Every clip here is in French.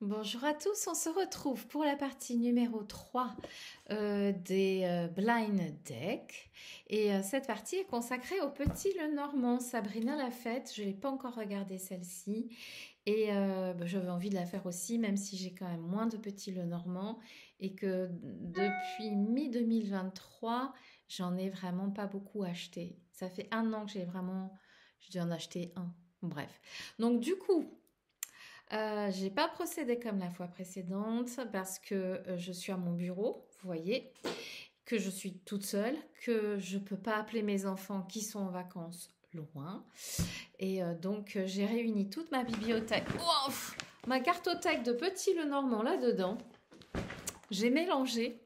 Bonjour à tous, on se retrouve pour la partie numéro 3 des Blind Deck. Et cette partie est consacrée au petit Lenormand. Sabrina l'a faite, je n'ai pas encore regardé celle-ci. Et j'avais envie de la faire aussi, même si j'ai quand même moins de petits Lenormand. Et que depuis mi-2023, j'en ai vraiment pas beaucoup acheté. Ça fait un an que j'ai dû en acheter un. Bref. Donc du coup, j'ai pas procédé comme la fois précédente parce que je suis à mon bureau, vous voyez, que je suis toute seule, que je peux pas appeler mes enfants qui sont en vacances loin. Et j'ai réuni toute ma bibliothèque, ouf, ma cartothèque de petits Lenormand là-dedans. J'ai mélangé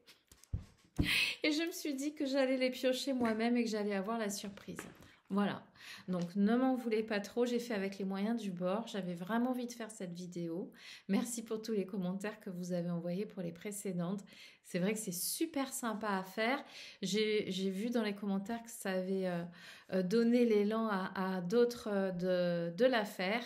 et je me suis dit que j'allais les piocher moi-même et que j'allais avoir la surprise. Voilà, donc ne m'en voulez pas trop, j'ai fait avec les moyens du bord, j'avais vraiment envie de faire cette vidéo. Merci pour tous les commentaires que vous avez envoyés pour les précédentes. C'est vrai que c'est super sympa à faire. J'ai vu dans les commentaires que ça avait donné l'élan à d'autres de la faire.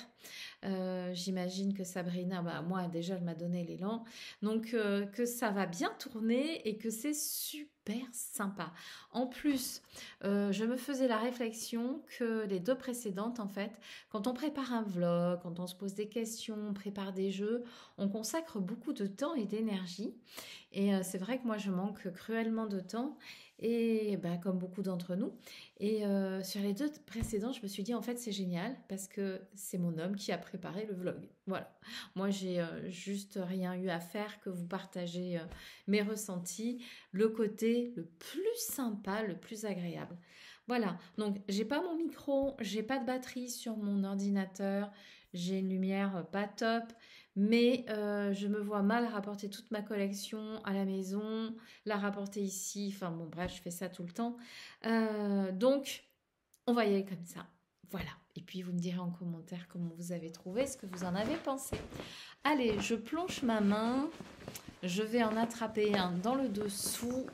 J'imagine que Sabrina, bah, moi déjà, elle m'a donné l'élan. Donc que ça va bien tourner et que c'est super sympa. En plus, je me faisais la réflexion que les deux précédentes, en fait, quand on prépare un vlog, quand on se pose des questions, on prépare des jeux, on consacre beaucoup de temps et d'énergie. Et c'est vrai que moi, je manque cruellement de temps, et bah, comme beaucoup d'entre nous. Et sur les deux précédents, je me suis dit, en fait, c'est génial parce que c'est mon homme qui a préparé le vlog. Voilà. Moi, j'ai juste rien eu à faire que vous partagez mes ressentis, le côté le plus sympa, le plus agréable. Voilà. Donc, j'ai pas mon micro, j'ai pas de batterie sur mon ordinateur, j'ai une lumière pas top, mais je me vois mal rapporter toute ma collection à la maison, la rapporter ici. Enfin bon, bref, je fais ça tout le temps. Donc, on va y aller comme ça. Voilà. Et puis, vous me direz en commentaire comment vous avez trouvé, ce que vous en avez pensé. Allez, je plonge ma main. Je vais en attraper un dans le dessous.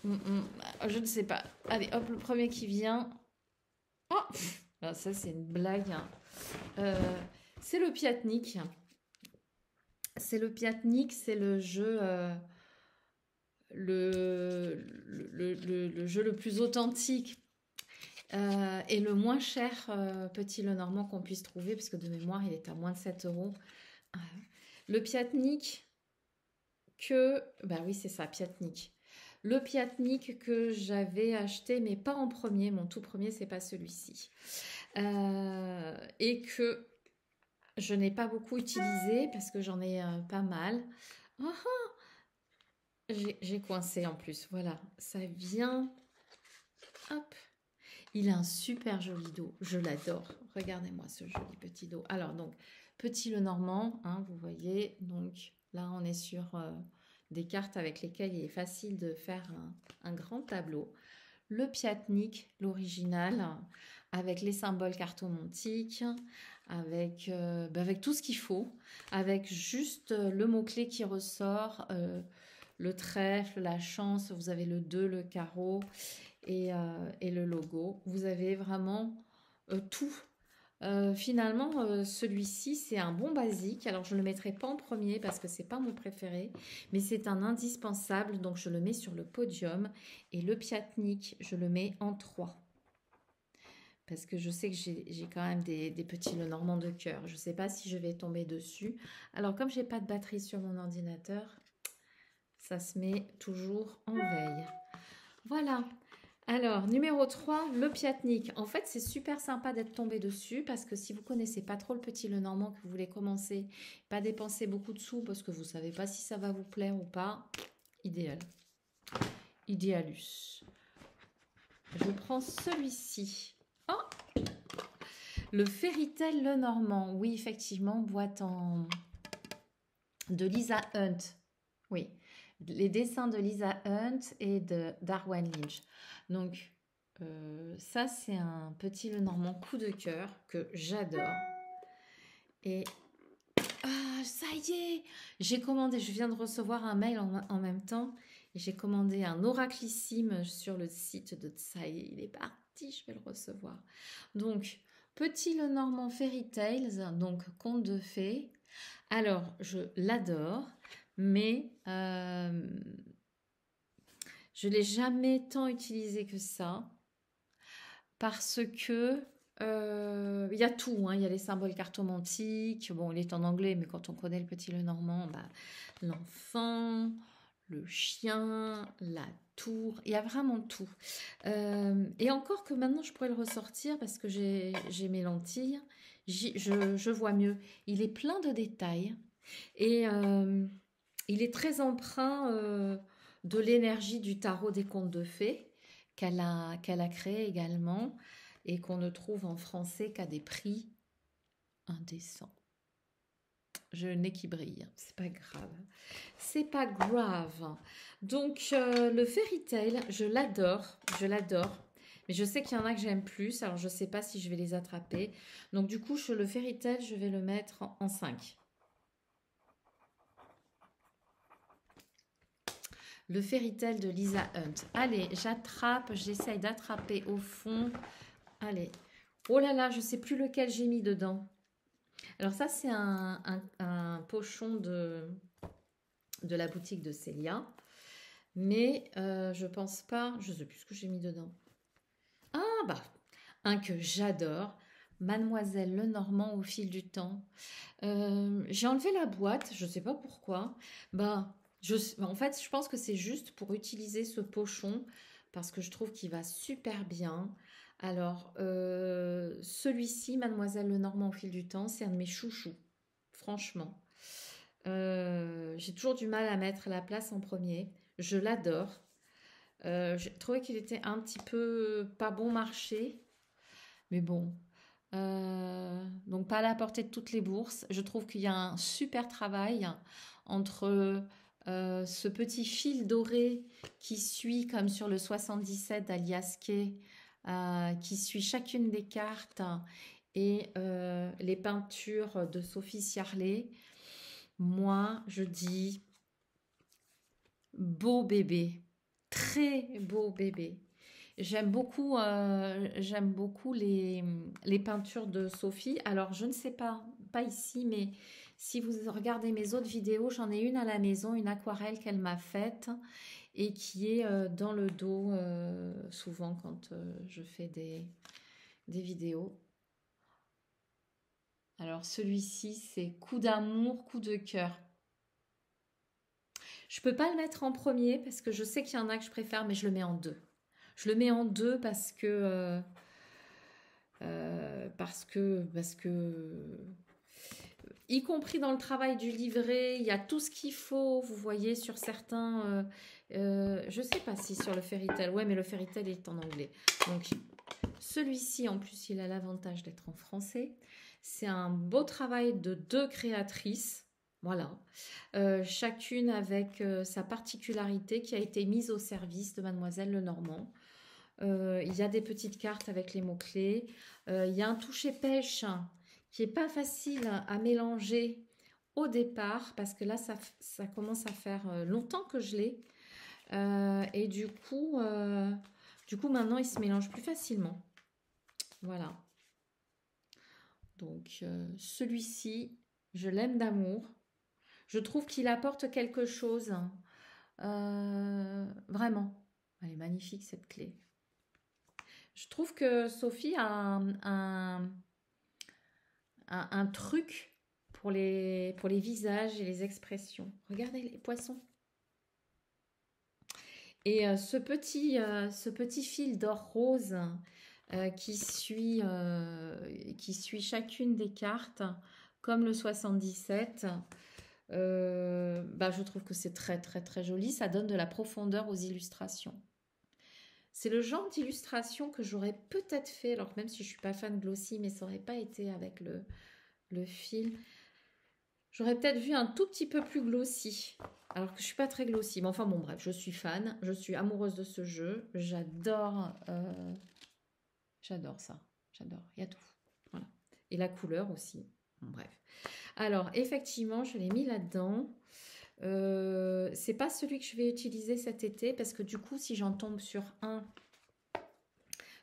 Je ne sais pas. Allez, hop, le premier qui vient. Oh, ah, ça, c'est une blague, hein. Euh, c'est le Piatnik. C'est le Piatnik, c'est le jeu, le jeu le plus authentique et le moins cher petit Lenormand qu'on puisse trouver, parce que de mémoire, il est à moins de 7 euros. Euh, le Piatnik bah oui, c'est ça, Piatnik. Le Piatnik que j'avais acheté, mais pas en premier, mon tout premier, c'est pas celui-ci. Et que je n'ai pas beaucoup utilisé parce que j'en ai pas mal. Oh, j'ai coincé en plus, voilà. Ça vient. Hop. Il a un super joli dos, je l'adore. Regardez-moi ce joli petit dos. Alors donc, petit Lenormand, hein, vous voyez. Donc là, on est sur des cartes avec lesquelles il est facile de faire un grand tableau. Le Piatnik, l'original, avec les symboles cartomantiques, avec tout ce qu'il faut, avec juste le mot-clé qui ressort, le trèfle, la chance, vous avez le 2, le carreau et le logo. Vous avez vraiment tout. Finalement, celui-ci, c'est un bon basique. Alors, je ne le mettrai pas en premier parce que c'est pas mon préféré, mais c'est un indispensable. Donc, je le mets sur le podium. Et le Piatnik, je le mets en 3. Parce que je sais que j'ai quand même des petits Lenormand de cœur. Je ne sais pas si je vais tomber dessus. Alors, comme j'ai pas de batterie sur mon ordinateur, ça se met toujours en veille. Voilà. Alors, numéro 3, le Piatnik. En fait, c'est super sympa d'être tombé dessus parce que si vous connaissez pas trop le petit Lenormand, que vous voulez commencer, pas dépenser beaucoup de sous parce que vous savez pas si ça va vous plaire ou pas, idéal. Idéalus. Je prends celui-ci. Oh, le Fairy Tail Lenormand. Oui, effectivement, boîte de Lisa Hunt. Oui, les dessins de Lisa Hunt et de Darwin Lynch. Donc, ça, c'est un petit Lenormand coup de cœur que j'adore. Et ça y est, j'ai commandé, je viens de recevoir un mail en même temps. Et j'ai commandé un oraclissime sur le site de ça y est, il est parti, je vais le recevoir. Donc, petit Lenormand Fairy Tales, donc conte de fées, Alors, je l'adore, mais je ne l'ai jamais tant utilisé que ça, parce que il y a tout, hein. Il y a les symboles cartomantiques. Bon, il est en anglais, mais quand on connaît le petit Lenormand, bah, l'enfant, le chien, la tour, il y a vraiment tout. Et encore que maintenant, je pourrais le ressortir parce que j'ai mes lentilles, je vois mieux. Il est plein de détails et il est très empreint de l'énergie du tarot des contes de fées qu'elle a créé également et qu'on ne trouve en français qu'à des prix indécents. Je n'ai qui brille, c'est pas grave. C'est pas grave. Donc le fairy tale, je l'adore, je l'adore. Mais je sais qu'il y en a que j'aime plus, alors je sais pas si je vais les attraper. Donc du coup, le fairy tale, je vais le mettre en 5. Le fairy tale de Lisa Hunt. Allez, j'attrape, j'essaye d'attraper au fond. Allez. Oh là là, je sais plus lequel j'ai mis dedans. Alors ça, c'est un pochon de la boutique de Célia. Mais je pense pas... Je sais plus ce que j'ai mis dedans. Ah bah, un que j'adore. Mademoiselle Lenormand au fil du temps. J'ai enlevé la boîte, je sais pas pourquoi. Bah, en fait, je pense que c'est juste pour utiliser ce pochon parce que je trouve qu'il va super bien. Alors, celui-ci, Mademoiselle Lenormand au fil du temps, c'est un de mes chouchous, franchement. J'ai toujours du mal à mettre la place en premier. Je l'adore. J'ai trouvé qu'il était un petit peu pas bon marché, mais bon. Donc pas à la portée de toutes les bourses. Je trouve qu'il y a un super travail entre ce petit fil doré qui suit comme sur le 77 d'Alias Kay, qui suit chacune des cartes et les peintures de Sophie Ciarlet. Moi, je dis beau bébé, très beau bébé. J'aime beaucoup les peintures de Sophie. Alors, je ne sais pas, pas ici, mais si vous regardez mes autres vidéos, j'en ai une à la maison, une aquarelle qu'elle m'a faite et qui est dans le dos souvent quand je fais des vidéos. Alors, celui-ci, c'est coup d'amour, coup de cœur. Je peux pas le mettre en premier parce que je sais qu'il y en a que je préfère, mais je le mets en 2. Je le mets en 2 parce que y compris dans le travail du livret, il y a tout ce qu'il faut. Vous voyez sur certains, je sais pas si sur le fairy tale, ouais, mais le fairy tale est en anglais. Donc celui-ci, en plus, il a l'avantage d'être en français. C'est un beau travail de 2 créatrices. Voilà, chacune avec sa particularité qui a été mise au service de Mademoiselle Lenormand. Il y a des petites cartes avec les mots-clés. Il y a un toucher pêche qui n'est pas facile à mélanger au départ parce que là, ça commence à faire longtemps que je l'ai. Et du coup, maintenant, il se mélange plus facilement. Voilà. Donc, celui-ci, je l'aime d'amour. Je trouve qu'il apporte quelque chose. Vraiment. Elle est magnifique, cette clé. Je trouve que Sophie a un truc pour les visages et les expressions. Regardez les poissons. Et ce petit fil d'or rose qui suit chacune des cartes, comme le 77, je trouve que c'est très très très joli. Ça donne de la profondeur aux illustrations. C'est le genre d'illustration que j'aurais peut-être fait, alors que même si je ne suis pas fan de glossy, mais ça n'aurait pas été avec le fil. J'aurais peut-être vu un tout petit peu plus glossy, alors que je ne suis pas très glossy. Mais enfin bon, bref, je suis fan, je suis amoureuse de ce jeu. J'adore ça, j'adore, il y a tout. Voilà. Et la couleur aussi, bon, bref. Alors, effectivement, je l'ai mis là-dedans. C'est pas celui que je vais utiliser cet été parce que du coup si j'en tombe sur un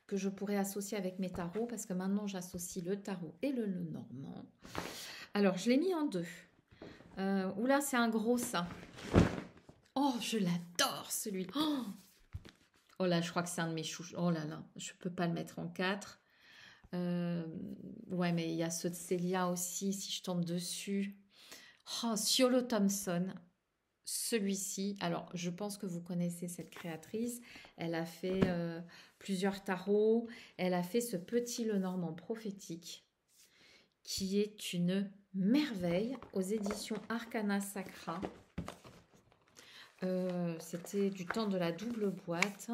que je pourrais associer avec mes tarots, parce que maintenant j'associe le tarot et le Lenormand. Alors je l'ai mis en 2. Oula, c'est un gros ça. Oh, je l'adore celui. Oh, oh là, je crois que c'est un de mes chouchous. Oh là là, je peux pas le mettre en 4. Ouais, mais il y a ceux de Célia aussi, si je tombe dessus. Oh, Siolo Thompson. Celui-ci, alors je pense que vous connaissez cette créatrice. Elle a fait plusieurs tarots. Elle a fait ce petit Lenormand prophétique qui est une merveille aux éditions Arcana Sacra. C'était du temps de la double boîte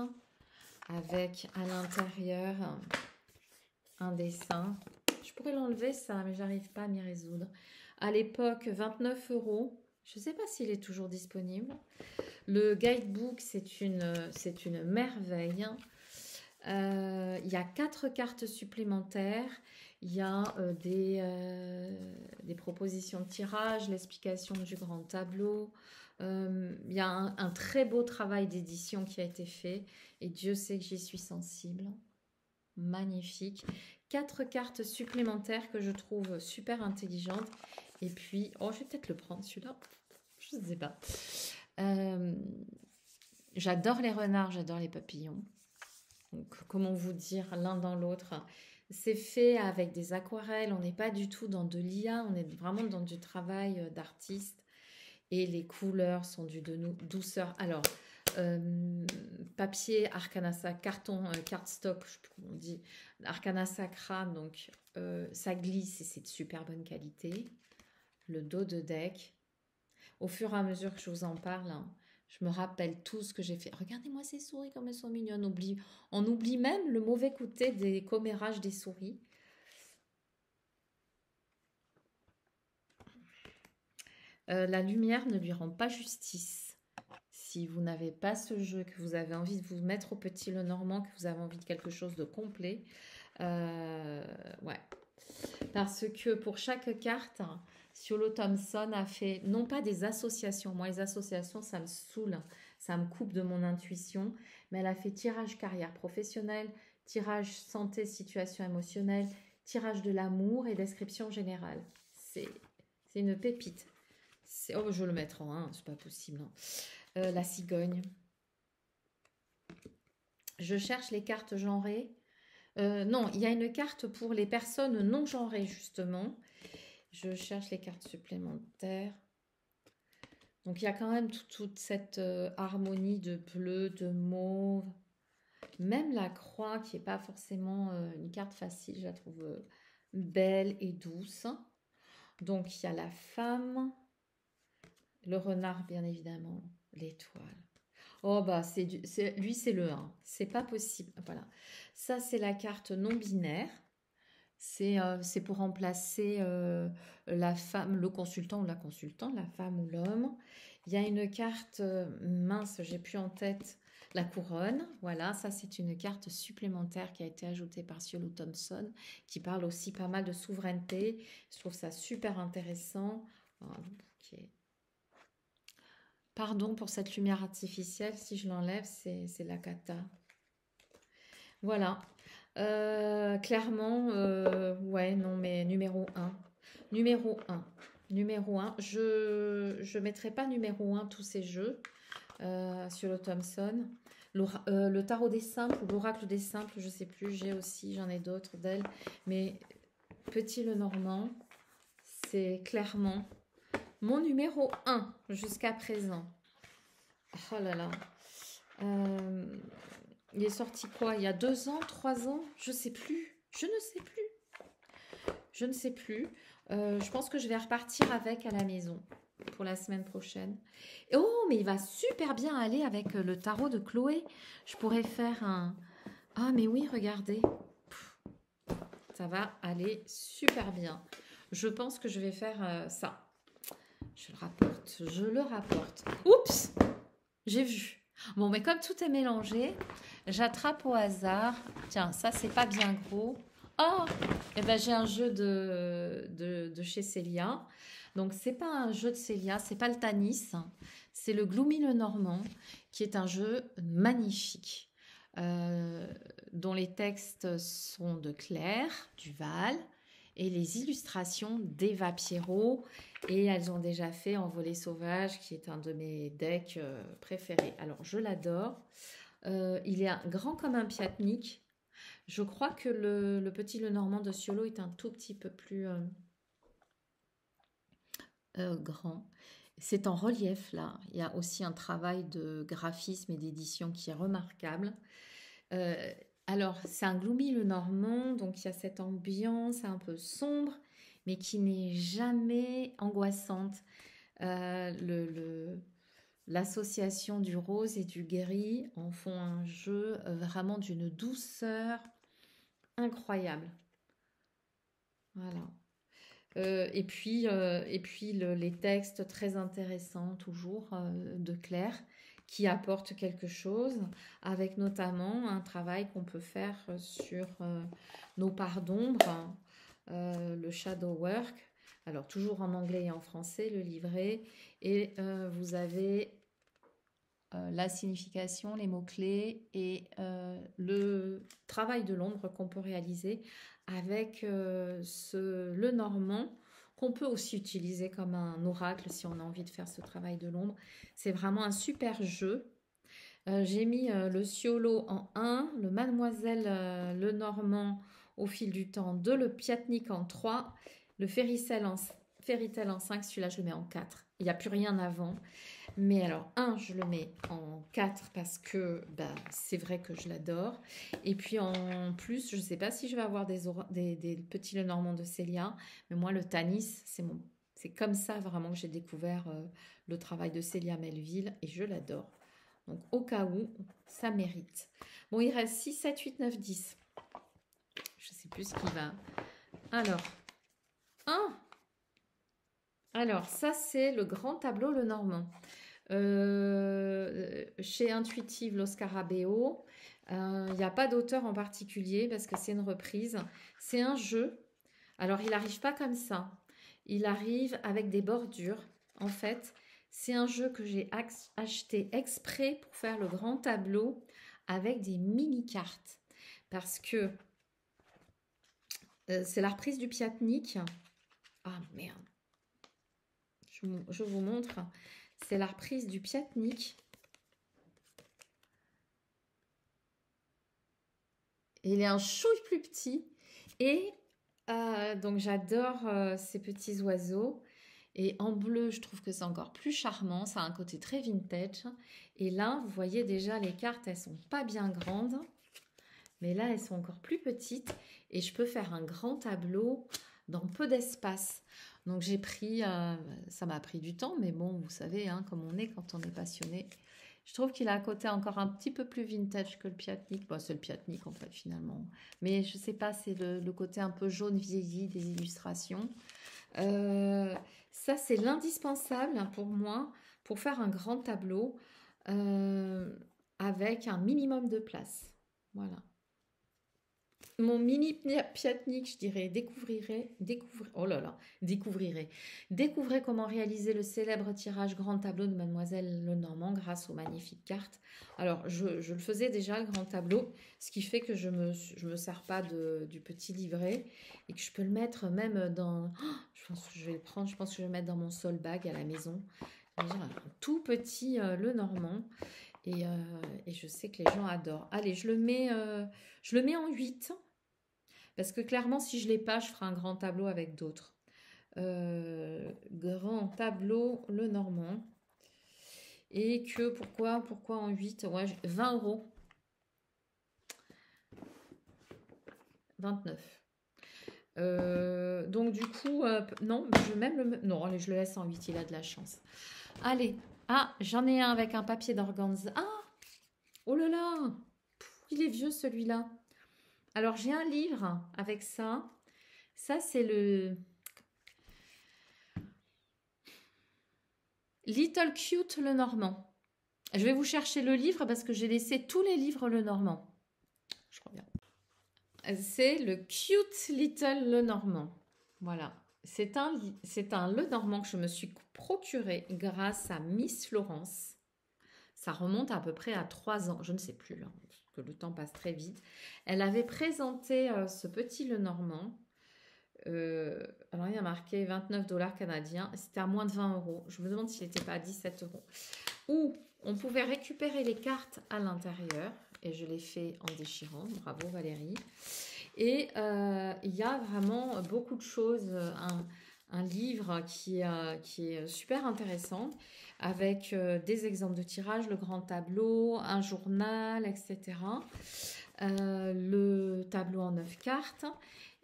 avec à l'intérieur un dessin. Je pourrais l'enlever ça, mais j'arrive pas à m'y résoudre. À l'époque, 29 euros. Je ne sais pas s'il est toujours disponible. Le guidebook, c'est une merveille. Il y a 4 cartes supplémentaires. Il y a des propositions de tirage, l'explication du grand tableau. Il y a un très beau travail d'édition qui a été fait. Et Dieu sait que j'y suis sensible. Magnifique. 4 cartes supplémentaires que je trouve super intelligentes. Et puis, oh, je vais peut-être le prendre celui-là. Je ne sais pas. J'adore les renards, j'adore les papillons. Donc, comment vous dire l'un dans l'autre? C'est fait avec des aquarelles, on n'est pas du tout dans de l'IA, on est vraiment dans du travail d'artiste. Et les couleurs sont de douceur. Alors, papier Arcana Sacra, carton, cardstock, je sais plus comment on dit, Arcana Sacra, donc ça glisse et c'est de super bonne qualité. Le dos de deck. Au fur et à mesure que je vous en parle, hein, je me rappelle tout ce que j'ai fait. Regardez-moi ces souris comme elles sont mignonnes. On oublie même le mauvais côté des commérages des souris. La lumière ne lui rend pas justice. Si vous n'avez pas ce jeu, que vous avez envie de vous mettre au petit Lenormand, que vous avez envie de quelque chose de complet, ouais. Parce que pour chaque carte, Siolo Thompson a fait, non pas des associations, moi les associations ça me saoule, ça me coupe de mon intuition, mais elle a fait tirage carrière professionnelle, tirage santé, situation émotionnelle, tirage de l'amour et description générale. C'est une pépite. Oh, je vais le mettre en 1, c'est pas possible. Hein. La cigogne. Je cherche les cartes genrées. Non, il y a une carte pour les personnes non genrées, justement. Je cherche les cartes supplémentaires. Donc, il y a quand même toute cette harmonie de bleu, de mauve. Même la croix, qui n'est pas forcément une carte facile, je la trouve belle et douce. Donc, il y a la femme, le renard, bien évidemment, l'étoile. Oh, bah, lui, c'est le 1. C'est pas possible. Voilà. Ça, c'est la carte non binaire. C'est pour remplacer la femme, le consultant ou la consultante, la femme ou l'homme. Il y a une carte mince, j'ai plus en tête, la couronne. Voilà, ça c'est une carte supplémentaire qui a été ajoutée par Siolo Thompson, qui parle aussi pas mal de souveraineté. Je trouve ça super intéressant. Oh, ok. Pardon pour cette lumière artificielle, si je l'enlève, c'est la cata. Voilà. Clairement, ouais, non, mais numéro 1. Numéro 1. Numéro 1. Je ne mettrai pas numéro 1 tous ces jeux sur le Thompson. Le tarot des simples ou l'oracle des simples, je ne sais plus, j'en ai d'autres d'elle. Mais Petit Lenormand, c'est clairement mon numéro 1 jusqu'à présent. Oh là là. Il est sorti quoi? Il y a 2 ans, 3 ans? Je sais plus. Je ne sais plus. Je ne sais plus. Je pense que je vais repartir avec à la maison pour la semaine prochaine. Oh, mais il va super bien aller avec le tarot de Chloé. Je pourrais faire un... Ah, mais oui, regardez. Ça va aller super bien. Je pense que je vais faire ça. Je le rapporte. Je le rapporte. Oups! J'ai vu. Bon, mais comme tout est mélangé, j'attrape au hasard. Tiens, ça, c'est pas bien gros. Oh! Eh ben, j'ai un jeu de chez Célia. Donc, c'est pas un jeu de Célia, c'est pas le Tanis. C'est le Gloomy Lenormand, qui est un jeu magnifique, dont les textes sont de Claire Duval et les illustrations d'Eva Pierrot. Et elles ont déjà fait Envolée sauvage, qui est un de mes decks préférés. Alors, je l'adore. Il est grand comme un piatnik. Je crois que le petit Lenormand de Ciolo est un tout petit peu plus grand. C'est en relief, là. Il y a aussi un travail de graphisme et d'édition qui est remarquable. Alors, c'est un Gloomy Lenormand, donc il y a cette ambiance un peu sombre, mais qui n'est jamais angoissante. L'association du rose et du gris en font un jeu vraiment d'une douceur incroyable. Voilà. Les textes très intéressants toujours de Claire qui apportent quelque chose, avec notamment un travail qu'on peut faire sur nos parts d'ombre, le shadow work. Alors toujours en anglais et en français, le livret. Et vous avez la signification, les mots-clés et le travail de l'ombre qu'on peut réaliser avec le normand, qu'on peut aussi utiliser comme un oracle si on a envie de faire ce travail de l'ombre. C'est vraiment un super jeu. J'ai mis le Ciolo en 1, le Mademoiselle Lenormand au fil du temps 2, le Piatnik en 3, le Fairytale en 5, celui-là je le mets en 4. Il n'y a plus rien avant. Mais alors, je le mets en 4 parce que c'est vrai que je l'adore. Et puis en plus, je ne sais pas si je vais avoir des petits Lenormand de Célia, mais moi, le Tanis, c'est comme ça vraiment que j'ai découvert le travail de Célia Melville et je l'adore. Donc, au cas où, ça mérite. Bon, il reste 6, 7, 8, 9, 10. Je ne sais plus ce qui va. Alors, ça, c'est le grand tableau Lenormand. Chez Intuitive, Lo Scarabeo. Il n'y a pas d'auteur en particulier parce que c'est une reprise. C'est un jeu. Alors, il n'arrive pas comme ça. Il arrive avec des bordures. En fait, c'est un jeu que j'ai acheté exprès pour faire le grand tableau avec des mini-cartes. Parce que c'est la reprise du Piatnik. Ah, merde. Je vous montre. C'est la reprise du Piatnik. Il est un chouille plus petit. Et donc, j'adore ces petits oiseaux. Et en bleu, je trouve que c'est encore plus charmant. Ça a un côté très vintage. Et là, vous voyez déjà, les cartes, elles sont pas bien grandes. Mais là, elles sont encore plus petites. Et je peux faire un grand tableau dans peu d'espace. Donc, j'ai pris... ça m'a pris du temps. Mais bon, vous savez, hein, comme on est quand on est passionné. Je trouve qu'il a un côté encore un petit peu plus vintage que le Piatnik. Bon, c'est le Piatnik, en fait, finalement. Mais je sais pas, c'est le côté un peu jaune vieilli des illustrations. Ça, c'est l'indispensable pour moi pour faire un grand tableau avec un minimum de place. Voilà. Mon mini Piatnik, je dirais, découvrez comment réaliser le célèbre tirage grand tableau de Mademoiselle Lenormand grâce aux magnifiques cartes. Alors, je le faisais déjà, le grand tableau, ce qui fait que je me sers pas du petit livret et que je peux le mettre même dans... je pense que je vais le prendre, je pense que je vais le mettre dans mon sol bag à la maison. Déjà, un tout petit Lenormand. Et je sais que les gens adorent. Allez, je le mets en 8. Parce que clairement, si je ne l'ai pas, je ferai un grand tableau avec d'autres. Grand tableau Lenormand. Et que, pourquoi en 8? Ouais, 20 €. 29. Donc du coup, non, je vais même le... Non, allez, je le laisse en 8, il a de la chance. Allez, j'en ai un avec un papier d'organza. Oh là là, il est vieux celui-là. Alors, j'ai un livre avec ça. Ça, c'est le Little Cute Lenormand. Je vais vous chercher le livre parce que j'ai laissé tous les livres Lenormand. Je reviens. C'est le Cute Little Lenormand. Voilà. C'est un Lenormand que je me suis procuré grâce à Miss Florence. Ça remonte à peu près à 3 ans. Je ne sais plus, là, parce que le temps passe très vite. Elle avait présenté ce petit Lenormand Alors, il y a marqué 29 dollars canadiens. C'était à moins de 20 euros. Je me demande s'il n'était pas à 17 euros. Ou on pouvait récupérer les cartes à l'intérieur. Et je l'ai fait en déchirant. Bravo Valérie. Et il y a vraiment beaucoup de choses. Un livre qui est super intéressant avec des exemples de tirage, le grand tableau, un journal, etc. Le tableau en 9 cartes.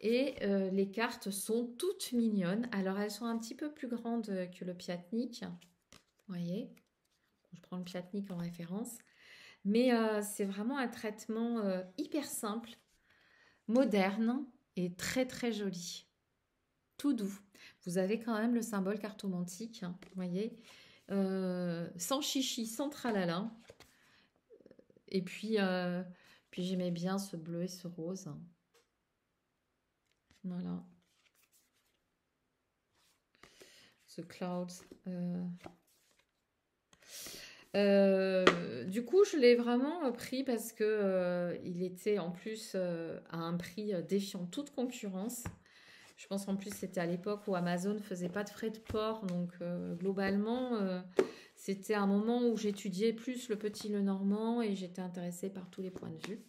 Et les cartes sont toutes mignonnes. Alors, elles sont un petit peu plus grandes que le Piatnik. Vous voyez, je prends le Piatnik en référence. Mais c'est vraiment un traitement hyper simple, moderne et très très joli. Tout doux. Vous avez quand même le symbole cartomantique, hein, vous voyez. Sans chichi, sans tralala. Et puis j'aimais bien ce bleu et ce rose. Voilà. The Clouds. Du coup, je l'ai vraiment pris parce que il était en plus à un prix défiant toute concurrence. Je pense en plus c'était à l'époque où Amazon faisait pas de frais de port, donc globalement c'était un moment où j'étudiais plus le petit Lenormand et j'étais intéressée par tous les points de vue.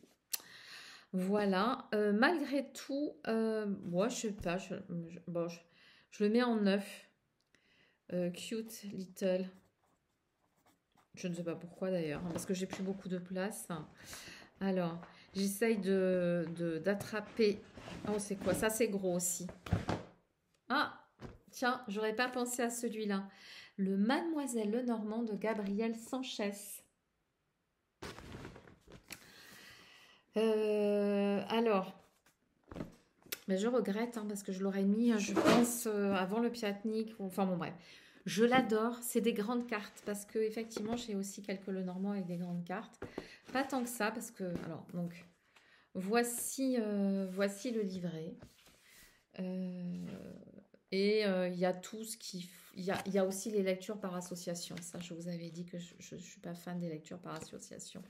Voilà. Malgré tout, moi je sais pas, bon, je le mets en 9. Cute little. Je ne sais pas pourquoi d'ailleurs, hein, parce que j'ai plus beaucoup de place. Alors, j'essaye d'attraper. Oh, c'est quoi? Ça, c'est gros aussi. Ah, tiens, j'aurais pas pensé à celui-là. Le Mademoiselle Lenormand de Gabriel Sanchès. Alors, mais je regrette hein, parce que je l'aurais mis, je pense, avant le Piatnik. Enfin bon, bref. Je l'adore, c'est des grandes cartes parce que effectivement j'ai aussi quelques Lenormand avec des grandes cartes. Pas tant que ça parce que alors donc voici le livret et il y a tout ce qui il y a aussi les lectures par association. Ça je vous avais dit que je suis pas fan des lectures par association.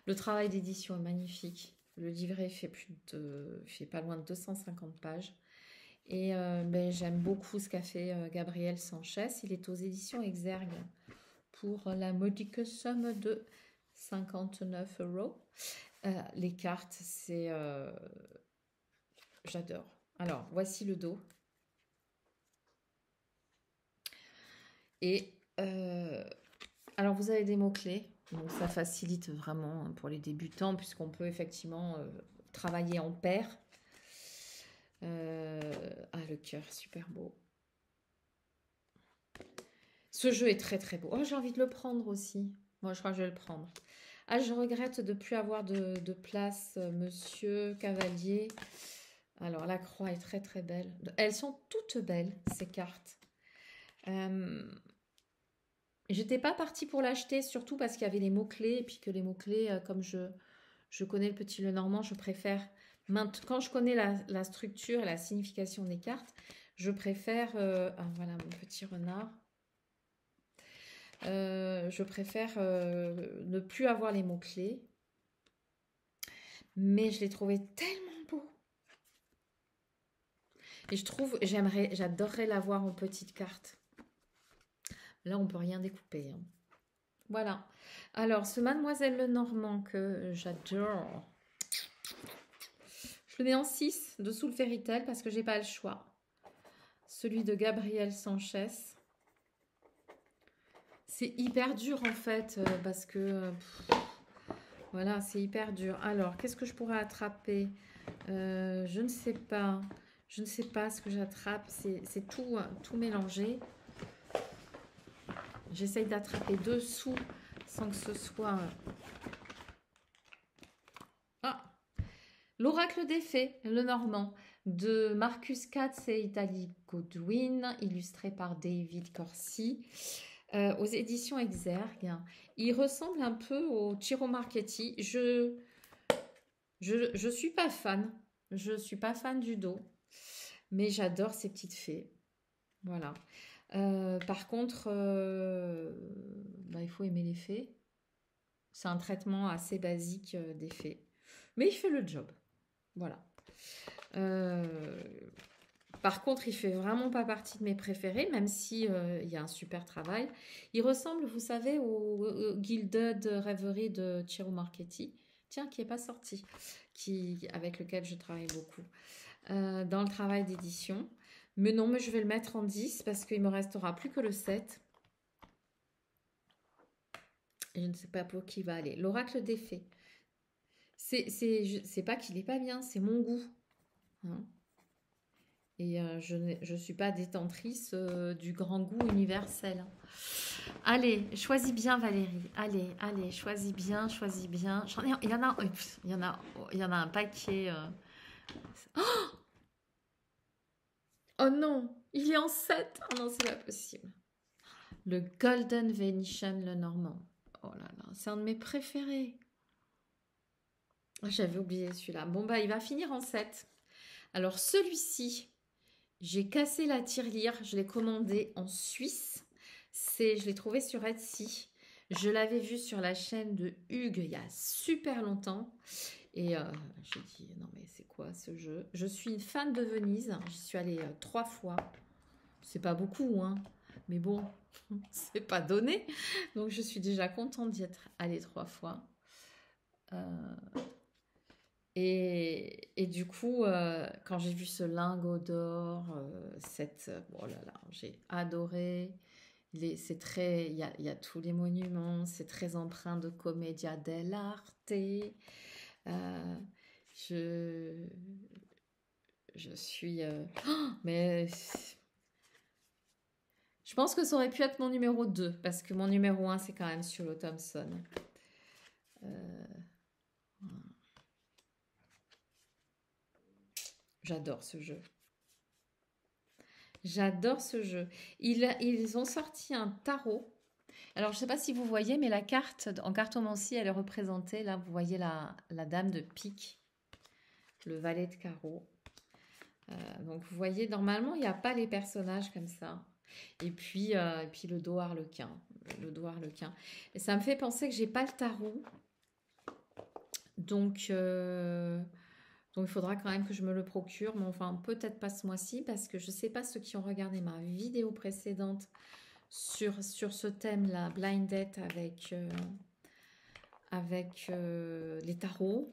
Le travail d'édition est magnifique. Le livret fait pas loin de 250 pages. Et ben, j'aime beaucoup ce qu'a fait Gabriel Sanchès. Il est aux éditions Exergue pour la modique somme de 59 euros. Les cartes, c'est... j'adore. Alors, voici le dos. Et alors, vous avez des mots-clés. Donc, ça facilite vraiment pour les débutants puisqu'on peut effectivement travailler en paire. Le cœur, super beau. Ce jeu est très très beau. Oh, j'ai envie de le prendre aussi. Moi, je crois que je vais le prendre. Ah, je regrette de ne plus avoir de place, monsieur Cavalier. Alors, la croix est très très belle. Elles sont toutes belles, ces cartes. J'étais pas partie pour l'acheter, surtout parce qu'il y avait les mots-clés. Et puis que les mots-clés, comme je connais le petit Lenormand, je préfère... Quand je connais la structure et la signification des cartes, je préfère... voilà mon petit renard. Je préfère ne plus avoir les mots-clés. Mais je l'ai trouvé tellement beau. Et j'adorerais l'avoir en petite carte. Là, on peut rien découper. Hein. Voilà. Alors, ce Mademoiselle Lenormand que j'adore. Je le mets en 6 dessous le Fairytale parce que j'ai pas le choix. Celui de Gabriel Sanchès. C'est hyper dur en fait parce que voilà, c'est hyper dur. Alors, qu'est-ce que je pourrais attraper? Je ne sais pas. Je ne sais pas ce que j'attrape. C'est tout mélangé. J'essaye d'attraper dessous sans que ce soit... Ah! L'oracle des fées, le Normand, de Marcus Katz et Italie Godwin, illustré par David Corsi, aux éditions Exergue. Il ressemble un peu au Ciro Marchetti. Je suis pas fan. Je suis pas fan du dos. Mais j'adore ces petites fées. Voilà. Par contre, il faut aimer les fées. C'est un traitement assez basique des fées. Mais il fait le job. Voilà. Par contre, il fait vraiment pas partie de mes préférés, même si il y a un super travail. Il ressemble, vous savez, au Gilded Reverie de Ciro Marchetti, tiens, qui n'est pas sorti, avec lequel je travaille beaucoup dans le travail d'édition. Mais non, mais je vais le mettre en 10 parce qu'il me restera plus que le 7. Et je ne sais pas pour qui va aller. L'oracle des fées. C'est pas qu'il est pas bien, c'est mon goût. Hein. Et je ne suis pas détentrice du grand goût universel. Allez, choisis bien Valérie. Allez, allez, choisis bien, choisis bien. Il y en a, il y en a un paquet. Oh non, il est en 7. Oh non, c'est pas possible. Le Golden Venetian le Normand. Oh là là, c'est un de mes préférés. J'avais oublié celui-là. Bon, bah, il va finir en 7. Alors, celui-ci, j'ai cassé la tirelire. Je l'ai commandé en Suisse. Je l'ai trouvé sur Etsy. Je l'avais vu sur la chaîne de Hugues il y a super longtemps. Et j'ai dit, non mais c'est quoi ce jeu? Je suis une fan de Venise. J'y suis allée 3 fois. C'est pas beaucoup, hein. Mais bon, c'est pas donné. Donc, je suis déjà contente d'y être allée 3 fois. Et du coup, quand j'ai vu ce lingot d'or, oh là là, j'ai adoré. C'est très, il y a tous les monuments, c'est très empreint de commedia dell'arte. Euh, je, je suis, mais je pense que ça aurait pu être mon numéro 2 parce que mon numéro 1 c'est quand même Sherlock Thompson. J'adore ce jeu. J'adore ce jeu. Ils ont sorti un tarot. Alors, je ne sais pas si vous voyez, mais la carte, en cartomancie, elle est représentée. Là, vous voyez la dame de pique, le valet de carreau. Donc, vous voyez, normalement, il n'y a pas les personnages comme ça. Et puis le dos harlequin. Le dos harlequin. Et ça me fait penser que j'ai pas le tarot. Donc, il faudra quand même que je me le procure. Mais enfin, peut-être pas ce mois-ci parce que je ne sais pas ceux qui ont regardé ma vidéo précédente sur ce thème-là, Blind Date avec les tarots.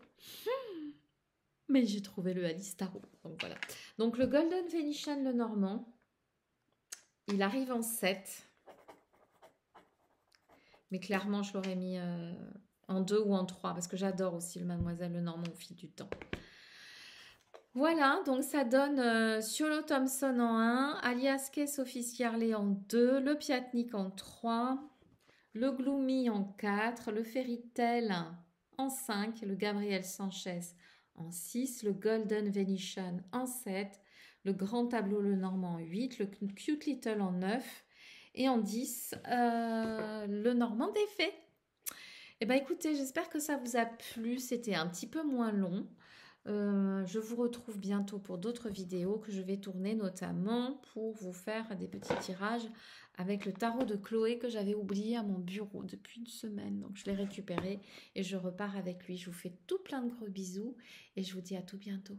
Mais j'ai trouvé le Alice Tarot. Donc voilà. Donc le Golden Venetian le Normand, il arrive en 7. Mais clairement, je l'aurais mis en 2 ou en 3 parce que j'adore aussi le Mademoiselle le Normand au fil du temps. Voilà, donc ça donne Sherlock Thompson en 1, Alias Kay Sophie Sciarlet en 2, le Piatnik en 3, le Gloomy en 4, le Fairy Tail en 5, le Gabriel Sanchez en 6, le Golden Venetian en 7, le Grand Tableau le Normand en 8, le Cute Little en 9 et en 10, le Normand des Fées. Eh bien écoutez, j'espère que ça vous a plu, c'était un petit peu moins long. Je vous retrouve bientôt pour d'autres vidéos que je vais tourner notamment pour vous faire des petits tirages avec le tarot de Chloé que j'avais oublié à mon bureau depuis une semaine. Donc je l'ai récupéré et je repars avec lui. Je vous fais tout plein de gros bisous et je vous dis à tout bientôt.